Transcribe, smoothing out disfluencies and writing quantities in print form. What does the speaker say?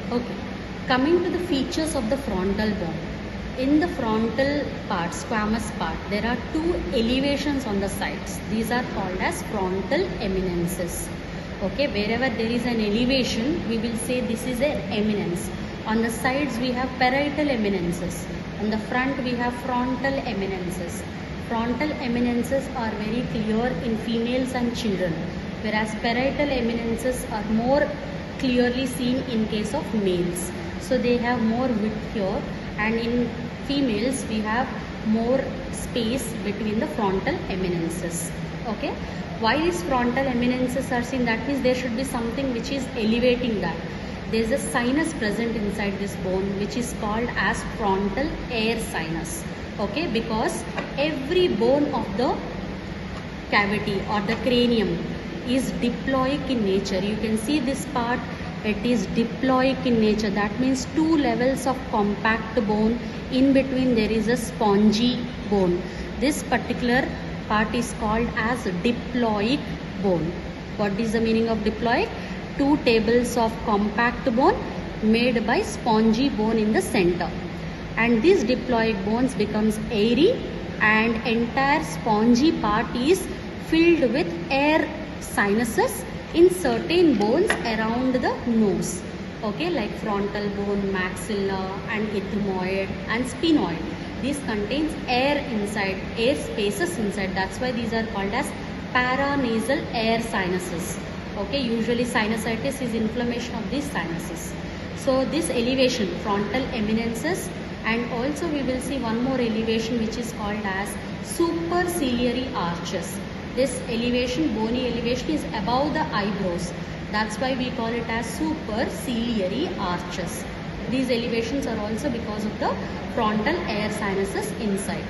Okay, coming to the features of the frontal bone. In the frontal part, squamous part, there are two elevations on the sides. These are called as frontal eminences. Okay, wherever there is an elevation, we will say this is an eminence. On the sides, we have parietal eminences. On the front, we have frontal eminences. Frontal eminences are very clear in females and children, whereas parietal eminences are more clearly seen in case of males. So they have more width here, and in females we have more space between the frontal eminences. Okay, why these frontal eminences are seen? That means there should be something which is elevating that. There is a sinus present inside this bone which is called as frontal air sinus. Okay, because every bone of the cavity or the cranium is diploic in nature. You can see this part, it is diploic in nature. That means two levels of compact bone. In between there is a spongy bone. This particular part is called as diploic bone. What is the meaning of diploic? Two tables of compact bone made by spongy bone in the center. And these diploic bones becomes airy, and entire spongy part is filled with air sinuses in certain bones around the nose. Okay, like frontal bone, maxilla and ethmoid and sphenoid. This contains air inside, air spaces inside. That's why these are called as paranasal air sinuses. Okay, usually sinusitis is inflammation of these sinuses. So this elevation, frontal eminences, and also we will see one more elevation which is called as superciliary arches. This elevation, bony elevation, is above the eyebrows. That's why we call it as superciliary arches. These elevations are also because of the frontal air sinuses inside.